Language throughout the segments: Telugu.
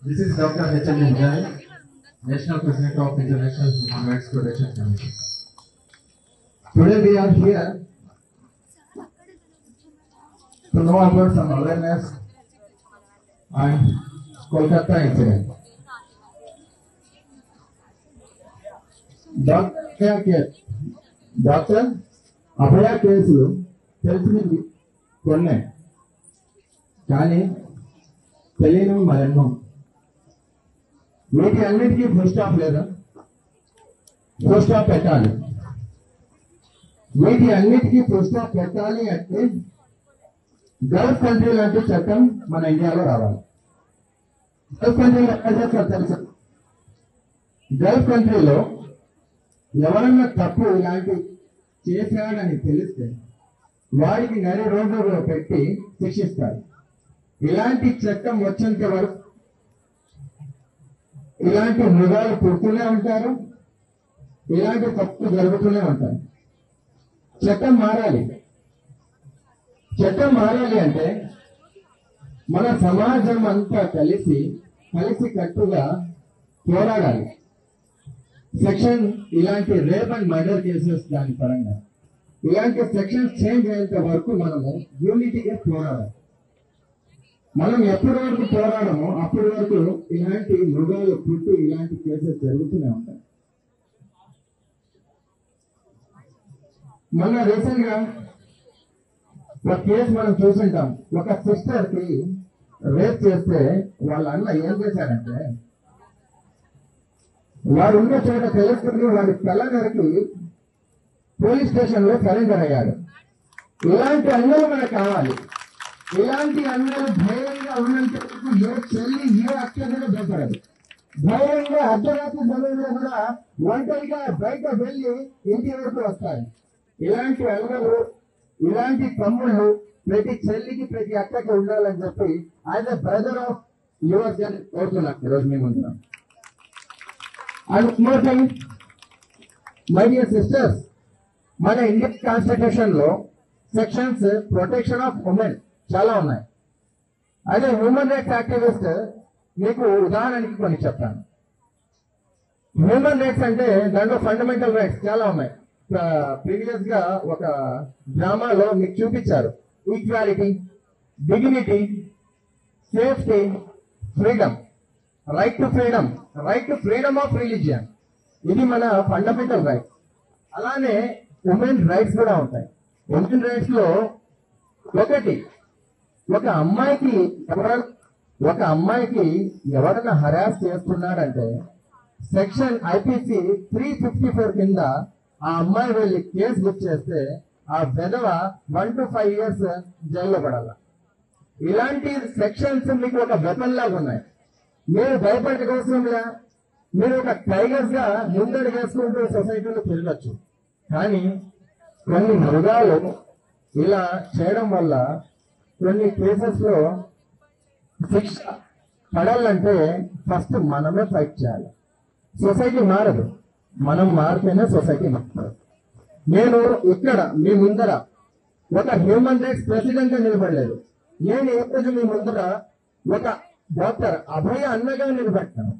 This is Dr. H.M. Vijay, National President of International Human Rights Protection Commission. Today we are here to know about some awareness on Kolkata incident. Doctor Abhaya కేసులు తెలిసినవి కొన్నే, కానీ తెలియనివి మరెన్నో. వీటి అన్నిటికీ ఫుల్ స్టాప్ లేదా? ఫుల్ స్టాప్ పెట్టాలి. వీటి అన్నిటికీ ఫుల్ స్టాప్ పెట్టాలి అంటే గల్ఫ్ కంట్రీ లాంటి చట్టం మన ఇండియాలో రావాలి. గల్ఫ్ కంట్రీలో ఎక్కడ చేస్తారు తెలుసా? గల్ఫ్ కంట్రీలో ఎవరన్నా తప్పు ఇలాంటి చేశాడని తెలిస్తే వాడికి నరి రోడ్డులో పెట్టి శిక్షిస్తారు. ఇలాంటి చట్టం వచ్చేంత వరకు ఇలాంటి మృగాలు పుడుతూనే ఉంటారు, ఇలాంటి తప్పు జరుగుతూనే ఉంటాయి. చట్టం మారాలి. చట్టం మారాలి అంటే మన సమాజం అంతా కలిసి కట్టుగా పోరాడాలి. సెక్షన్ ఇలాంటి రేప్ అండ్ మర్డర్ కేసెస్ దాని పరంగా ఇలాంటి సెక్షన్స్ చేంజ్ అయ్యేంత వరకు మనము యూనిటీగా పోరాడాలి. మనం ఎప్పటి వరకు పోరాడమో అప్పటి వరకు ఇలాంటి మృగాలు పుట్టి ఇలాంటి కేసెస్ జరుగుతూనే ఉంటాయి. మొన్న రీసెంట్ గా ఒక కేసు మనం చూసుంటాం. ఒక సిస్టర్ కి రేప్ చేస్తే వాళ్ళ అన్న ఏం చేశాడంటే వాడు ఉన్న చోట తెలుసుకుని వాడి తల నరికి పోలీస్ స్టేషన్ లో సరెండర్ అయ్యాడు. ఇలాంటి అన్నలు మనకు కావాలి. ఇలాంటి అన్నలు ధైర్యంగా ఉన్నంత ఏ చెల్లి ఏ అక్క కూడా భయపడదు. ధైర్యంగా అర్ధరాత్రి సమయంలో కూడా ఒంటరిగా బయట వెళ్లి ఇంటి వరకు వస్తాయి. ఇలాంటి అన్నలు ఇలాంటి తమ్ముళ్ళు ప్రతి చెల్లికి ప్రతి అక్కకి ఉండాలని చెప్పి as a brother of your Jan కోరుతున్నాను ఈరోజు మేము ఉంటున్నాం. And more thing, my dear sisters, మన ఇండియన్ కాన్స్టిట్యూషన్ లో సెక్షన్స్ ప్రొటెక్షన్ ఆఫ్ ఉమెన్ చాలా ఉన్నాయి. అదే హ్యూమన్ రైట్స్ యాక్టివిస్ట్ మీకు ఉదాహరణకి కొన్ని చెప్తాను. హ్యూమన్ రైట్స్ అంటే దాంట్లో ఫండమెంటల్ రైట్స్ చాలా ఉన్నాయి. ప్రీవియస్ గా ఒక డ్రామాలో మీకు చూపించారు. Equality, dignity, safety, freedom, right to freedom, right to freedom of religion. ఇది మన ఫండమెంటల్ రైట్స్. అలానే ఉమెన్ రైట్స్ కూడా ఉంటాయి. ఉమెన్ రైట్స్ లో ఒకటి, ఒక అమ్మాయికి ఎవరైనా హరాస్ చేస్తున్నాడంటే సెక్షన్ ఐపీసీ 354 కింద ఆ అమ్మాయి వెళ్ళి కేసు బుక్ చేస్తే ఆ విధవ 1 to 5 years జైల్లో పడాల. ఇలాంటి సెక్షన్స్ మీకు ఒక వెపన్ లాగా ఉన్నాయి. మీరు భయపడకోసంలా మీరు ఒక టైగర్స్ గా ముందడు వేసుకుంటూ సొసైటీలో తిరగచ్చు. కానీ కొన్ని మృగాలు ఇలా చేయడం వల్ల కొన్ని కేసెస్ లో శిక్ష పడాలంటే ఫస్ట్ మనమే ఫైట్ చేయాలి. సొసైటీ మారదు, మనం మారితేనే సొసైటీ మారదు. నేను ఇక్కడ మీ ముందర ఒక హ్యూమన్ రైట్స్ ప్రెసిడెంట్ గా నిలబడలేదు. నేను ఏ రోజు మీ ముందర ఒక డాక్టర్ అభయ అన్నగా నిలబెట్టాను.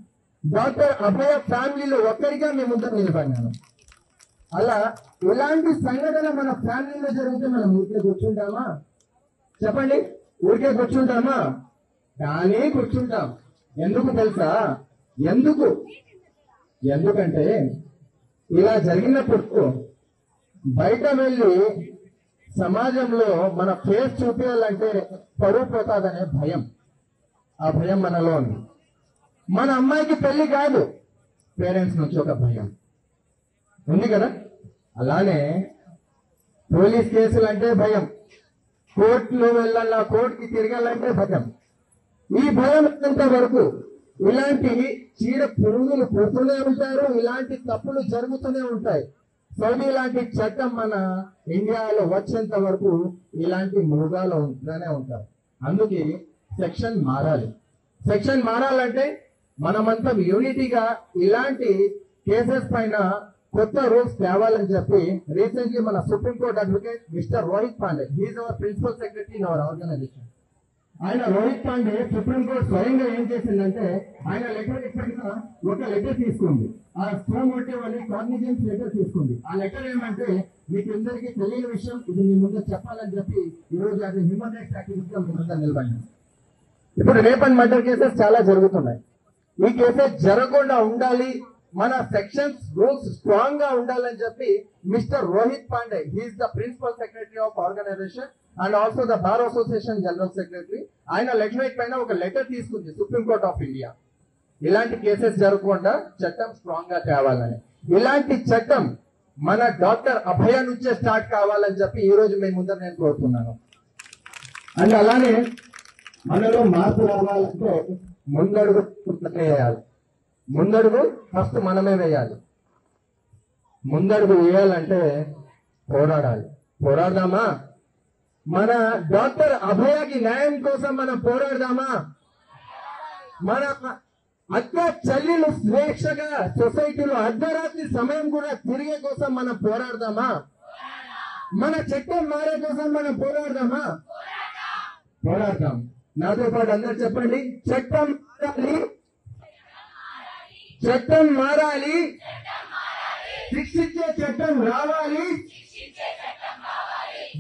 డాక్టర్ అభయ ఫ్యామిలీలో ఒక్కరిగా మీ ముందర నిలబడినాను. అలా ఇలాంటి సంఘటన మన ఫ్యామిలీలో జరిగితే మనం ఊరికే కూర్చుంటామా? చెప్పండి, ఊరికే కూర్చుంటామా? కానీ కూర్చుంటాం. ఎందుకు తెలుసా? ఎందుకంటే ఇలా జరిగినప్పుడు బయట వెళ్ళి సమాజంలో మన ఫేస్ చూపించాలంటే పరువు పోతాదనే భయం. ఆ భయం మనలో ఉంది. మన అమ్మాయికి పెళ్లి కాదు, పేరెంట్స్ నుంచి ఒక భయం ఉంది కదా. అలానే పోలీస్ కేసులు అంటే భయం, కోర్టులో వెళ్ళాలా, కోర్టుకి తిరగాలంటే భయం. ఈ భయం ఎంత వరకు ఇలాంటి చీడ పురుగులు పుడుతూనే ఉంటారు, ఇలాంటి తప్పులు జరుగుతూనే ఉంటాయి. సౌదీ లాంటి చట్టం మన ఇండియాలో వచ్చేంత వరకు ఇలాంటి మృగాలు ఉంటూనే ఉంటారు. అందుకే సెక్షన్ మారాలి. సెక్షన్ మారాలంటే మనమంతా యూనిటీగా ఇలాంటి కేసెస్ పైన కొత్త రూల్స్ తేవాలని చెప్పి recently మన supreme court advocate mister Rohit Pandey, he is our principal secretary in our organization. ఆయన రోహిత్ పాండే సుప్రీంకోర్టు స్వయంగా ఏం చేసిందంటే ఆయన లెటర్ ఇప్పటికీ ఒక లెటర్ తీసుకుంది. ఆ స్ట్రాంగ్ మోటివ్ అని కాగ్నిజెన్స్ లెటర్ తీసుకుంది. ఆ లెటర్ ఏమంటే మీకు అందరికీ తెలియని విషయం, ఇది మీ ముందు చెప్పాలని చెప్పి ఈ రోజు అది హ్యూమన్ రైట్స్ యాక్టివిస్ట్ గా ముందుగా నిలబడింది. ఇప్పుడు రేప్ అండ్ మర్డర్ కేసెస్ చాలా జరుగుతున్నాయి. ఈ కేసెస్ జరగకుండా ఉండాలి, మన సెక్షన్స్ రూల్స్ స్ట్రాంగ్ గా ఉండాలని చెప్పి mister Rohit Pandey, he is the principal secretary of organisation and also the bar association general secretary, ఆయన లెటర్ పైన ఒక లెటర్ తీసుకుంది సుప్రీంకోర్టు ఆఫ్ ఇండియా. ఇలాంటి కేసెస్ జరగకుండా చట్టం స్ట్రాంగ్ గా తేవాలని. ఇలాంటి చట్టం మన డాక్టర్ అభయ నుంచే స్టార్ట్ కావాలని చెప్పి ఈ రోజు మేము ముందర నేను కోరుతున్నాను. అండ్ అలానే మనలో మార్పు రావాలంటే ముందడుగు వేయాలి. ముందడుగు ఫస్ట్ మనమే వేయాలి. ముందడుగు వేయాలంటే పోరాడాలి. పోరాడదామా? మన డాక్టర్ అభయకి న్యాయం కోసం మనం పోరాడదామా? మన అక్క చెల్లెలు స్వేచ్ఛగా సొసైటీలో అర్ధరాత్రి సమయం కూడా తిరిగే కోసం మనం పోరాడదామా? మన చట్టం మారే కోసం మనం పోరాడదామా? పోరాడదాం. నాతో పాటు అందరు చెప్పండి, చట్టం మారాలి, చట్టం మారాలి, శిక్షించే చట్టం రావాలి,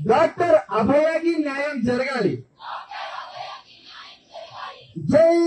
డాక్టర్ అభయకి న్యాయం జరగాలి. జై